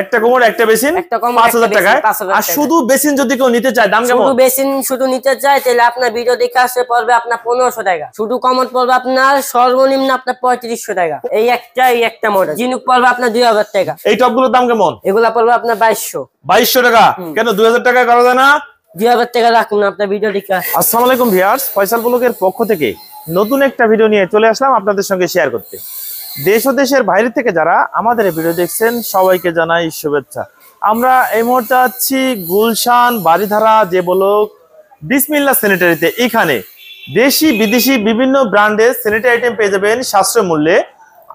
একটা কোমর একটা বেসিন 5000 টাকায়। আর শুধু বেসিন যদি কেউ নিতে চায় দাম কেমন? শুধু বেসিন শুধু নিতে চায় তাহলে আপনার ভিডিও দেখে আসলে পড়বে আপনার 1500 টাকা। শুধু কমোড পড়বে আপনার সর্বনিম্ন আপনার 3500 টাকা। এই একটা মডেল। জিনুক পড়বে আপনার 2000 টাকা। এই টপগুলোর দাম কেমন? এগুলা পড়বে আপনার 2200 টাকা। কেন 2000 টাকা করা যায় না? 2000 টাকা রাখুন আপনার ভিডিও দেখে। আসসালামু আলাইকুম ভিউয়ার্স, ফয়সাল ব্লগের পক্ষ থেকে নতুন একটা ভিডিও নিয়ে চলে আসলাম আপনাদের সঙ্গে শেয়ার করতে। দেশ ও দেশের বাইরে থেকে যারা আমাদের এই ভিডিও দেখছেন সবাইকে জানাই শুভেচ্ছা। আমরা এই মুহূর্তে আছি গুলশান বাড়িধারা যে ব্লক বিসমিল্লাহ স্যানিটারিতে। এখানে দেশি বিদেশি বিভিন্ন ব্র্যান্ডের স্যানিটারি আইটেম পেয়ে যাবেন সাশ্রয় মূল্যে।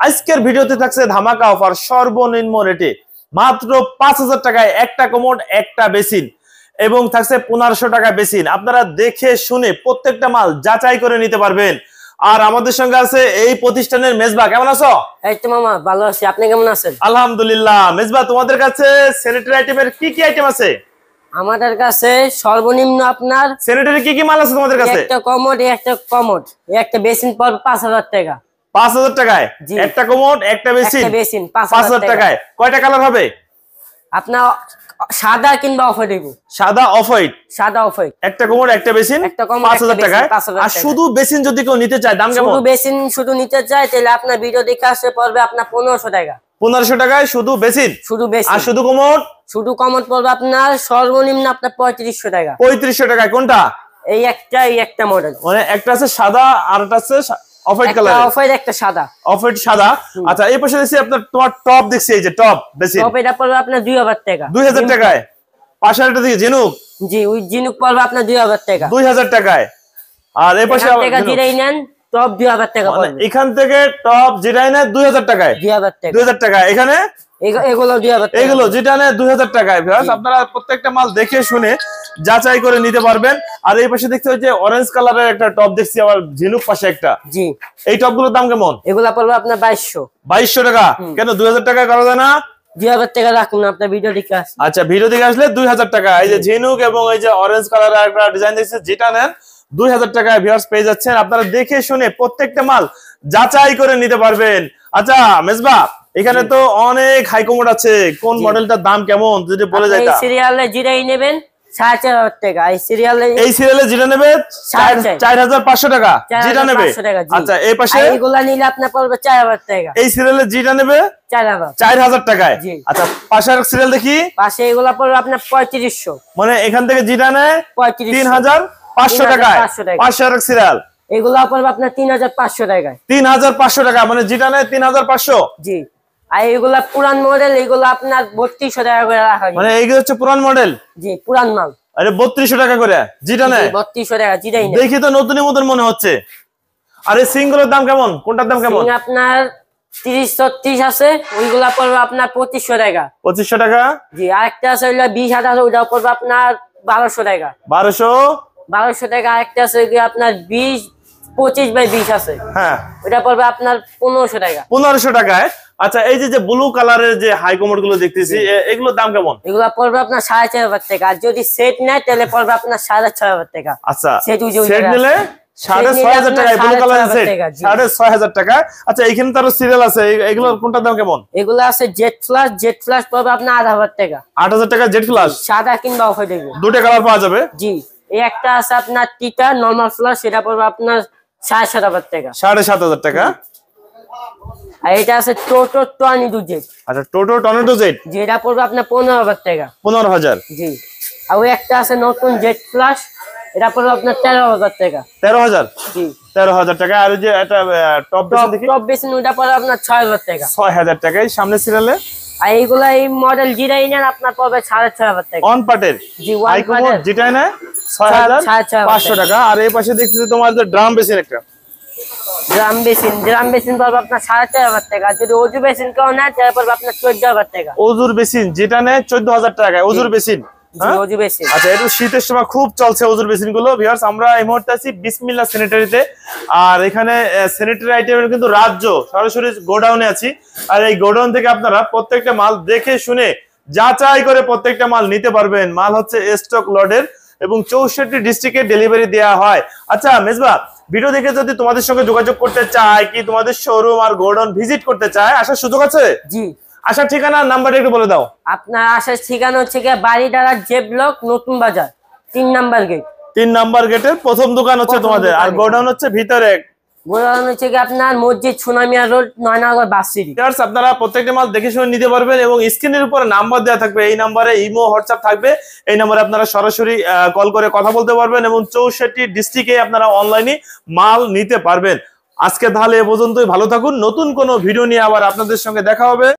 আজকের ভিডিওতে থাকছে ধামাকা অফার, সর্বনিম্ন রেটে মাত্র 5000 টাকায় একটা কোমোড একটা বেসিন এবং থাকছে 1500 টাকা বেসিন। আপনারা দেখে শুনে প্রত্যেকটা মাল যাচাই করে নিতে পারবেন। আর আমাদের সঙ্গে আছে এই প্রতিষ্ঠানের মেজবা। কেমন আছো? এই তো মামা ভালো আছি, আপনি কেমন আছেন? আলহামদুলিল্লাহ। মেজবা, তোমাদের কাছে স্যানিটারি আইটেমের কি কি আইটেম আছে? আমাদের কাছে সর্বনিম্ন আপনার স্যানিটারি কি কি মাল আছে তোমাদের কাছে? একটা কমোড একটা বেসিন পড়বে 5000 টাকা। 5000 টাকায় একটা কোমোড একটা বেসিন 5000 টাকায়। কয়টা কালার হবে? আপনার সাদা কিংবা অফ হোয়াইট। সাদা অফ হোয়াইট। একটা কোমোড একটা বেসিন 5000 টাকায়। আর শুধু বেসিন যদি কেউ নিতে চায় দাম কেমন? শুধু বেসিন শুধু নিতে চায় তাহলে আপনার ভিডিও দেখে আসলে পড়বে আপনার 1500 টাকা। 1500 টাকায় শুধু বেসিন। আর শুধু কোমোড পড়বে আপনার সর্বনিম্ন আপনার 3500 টাকা। 3500 টাকায়। কোনটা? এই একটা মডেল। মানে একটা আছে সাদা আর একটা আছে off white colour. Off white একটা সাদা। অফ হোয়াইট সাদা। আচ্ছা, এই পাশে দেখছি আপনার তোমার টপ দেখছি, এই যে টপ বেসিন। টপ এটা পড়বে আপনার 2000 টাকা। 2000 টাকায়। পাশে একটা দিকে জিনুক। জি, ওই জিনুক পড়বে আপনার 2000 টাকা। 2000 টাকায়। আর এই পাশে টাকা জিরাই নেন টপ 2000 টাকা পড়বে। এখান থেকে টপ জিরাই নেন 2000 টাকায়। 2000 টাকায়। এখানে এগুলো 2000 টাকা। এগুলো যেটা নেয় 2000 টাকায়। ভিউয়ার্স, আপনারা প্রত্যেকটা মাল দেখে শুনে যাচাই করে নিতে পারবেন। আর এই পাশে দেখতে যে অরেঞ্জ কালারের একটা টপ দেখছি, আবার ঝিনুক পাশে একটা। জি, এই টপগুলোর দাম কেমন? এগুলা পড়বে আপনার 2200 টাকা। কেন 2000 টাকা করা যায় না? 2000 টাকা রাখুন আপনার ভিডিও দেখে। আচ্ছা, ভিডিও দেখে আসলে 2000 টাকা। এই যে ঝিনুক এবং এই যে অরেঞ্জ কালারের একটা ডিজাইন দেখছি, যেটা নেন 2000 টাকায় ভিউয়ার্স পেয়ে যাচ্ছেন। আপনারা দেখে শুনে প্রত্যেকটা মাল যাচাই করে নিতে পারবেন। আচ্ছা মেজবা, এখানে তো অনেক হাই কমোড আছে, কোন মডেলটার দাম কেমন যদি বলে যাইতা? এই সিরিয়ালে জিরাই নেবেন 4500 টাকা। এই সিরিয়ালে যেটা নেবে 4500 টাকা যেটা নেবে। আচ্ছা, এই পাশে এইগুলা নিলে আপনার পড়বে 4000 টাকা। এই সিরিয়ালে যেটা নেবে 4000 টাকায়। আচ্ছা, পাশের সিরিয়াল দেখি। পাশে এগুলা পড়বে আপনার 3500। মানে এখান থেকে যেটা নেয় 3500 টাকায়। পাশের সিরিয়াল এগুলা পড়বে আপনার 3500 টাকায়। 3500 টাকা, মানে যেটা নেয় 3500। জি। আর এগুলা পুরান মডেল, এগুলো আপনার 3200 টাকা করে রাখা। মানে এইগুলো হচ্ছে পুরান মডেল। জি, পুরান মাল। আরে 3200 টাকা করে যেটা নেয়। 3200 টাকা যেটাই নেয়। দেখি তো নতুনের মতন মনে হচ্ছে। আর এই সিঙ্গেলের দাম কেমন? কোনটার দাম কেমন? আপনার 30-36 আছে, ওইগুলা পড়বে আপনার 2500 টাকা। 2500 টাকা। জি। আরেকটা আছে ওইগুলা 20 ওইটা পড়বে আপনার 1200 টাকা। 1200 টাকা। আরেকটা আছে আপনার 25x20 আছে। হ্যাঁ, ওটা পড়বে আপনার 1500 টাকা। 1500 টাকায়। আচ্ছা, এই যে ব্লু কালারের যে হাই কমোড গুলো দেখতেছি, এগুলোর দাম কেমন? এগুলা পড়বে আপনার 4500 টাকা। আর যদি সেট নেয় তাহলে পড়বে আপনার 6500 টাকা। আচ্ছা, সেট নিলে 6500 টাকায় ব্লু কালারের সেট 6500 টাকা। আচ্ছা, এইখানে তো আরো সিরিয়াল আছে, এগুলোর কোনটার দাম কেমন? এগুলো আছে জেড ফ্ল্যাশ পড়বে আপনার 8000 টাকা। 8000 টাকা জেড ফ্ল্যাশ। সাদা কিংবা অফ হোয়াইট। দুটো কালার পাওয়া যাবে। জি। এই একটা আছে আপনার টিটা নরমাল ফ্ল্যাশ, সেটা পড়বে আপনার 7500 টাকা। 7500 টাকা। আর এটা আছে টোটো টর্নেডো জেড। আচ্ছা, টোটো টর্নেডো জেড, যেটা পড়বে আপনার 15000 টাকা। 15000। জি। আর ওই একটা আছে নতুন জেড ফ্ল্যাশ, এটা পড়বে আপনার 13000 টাকা। 13000। জি, 13000 টাকা। আর যে এটা টপ বেসিন দেখি, টপ বেসিন ওটা পড়বে আপনার 6000 টাকা। 6000 টাকায় সামনে সিরিয়ালে। আর এইগুলা এই মডেল জিরাই নেন আপনার পড়বে 6500 টাকা। অন পার্টের। জি, ওয়ান পার্টের যেটা নেয় 6500 টাকা। আর এই পাশে দেখতেছি তোমার যে ড্রাম বেসিন, একটা ড্রাম বেসিন পড়বে আপনার 4500 টাকা। যদি ওজু বেসিন কেউ নেয় তাহলে পড়বে আপনার 14000 টাকা। ওজুর বেসিন যেটা নেয় 14000 টাকায়। ওজুর বেসিন। ওজু বেসিন। আচ্ছা, এটা শীতের সময় খুব চলছে ওজুর বেসিন গুলো। ভিউয়ার্স, আমরা এই মুহূর্তে আছি বিসমিল্লাহ স্যানিটারিতে। আর এখানে স্যানিটারি আইটেমের কিন্তু রাজ্য সরাসরি গোডাউনে আছি। আর এই গোডাউন থেকে আপনারা প্রত্যেকটা মাল দেখে শুনে যাচাই করে প্রত্যেকটা মাল নিতে পারবেন। মাল হচ্ছে স্টক লটের এবং 64 ডিস্ট্রিক্টে ডেলিভারি দেওয়া হয়। আচ্ছা মেজবা, ভিডিও দেখে যদি তোমাদের সঙ্গে যোগাযোগ করতে চায়, কি তোমাদের শোরুম আর গোডাউন ভিজিট করতে চায়, আসার সুযোগ আছে? জি। আসার ঠিকানা নাম্বারটা একটু বলে দাও। আপনার আসার ঠিকানা হচ্ছে গিয়ে বাড়িডালা জে ব্লক, নতুন বাজার, 3 নাম্বার গেট। 3 নাম্বার গেটের প্রথম দোকান হচ্ছে তোমাদের, আর গোডাউন হচ্ছে ভিতরে। গোডাউন হচ্ছে কি আপনার মসজিদ সোনামিয়া রোড, 9 নগর বাস সিটি। আপনারা প্রত্যেকটা মাল দেখে শুনে নিতে পারবেন এবং স্ক্রিনের উপরে নাম্বার দেওয়া থাকবে, এই নাম্বারে ইমো হোয়াটসঅ্যাপ থাকবে, এই নাম্বারে আপনারা সরাসরি কল করে কথা বলতে পারবেন এবং 64 ডিস্ট্রিক্টে আপনারা অনলাইনে মাল নিতে পারবেন। আজকে তাহলে এ পর্যন্তই, ভালো থাকুন। নতুন কোনো ভিডিও নিয়ে আবার আপনাদের সঙ্গে দেখা হবে।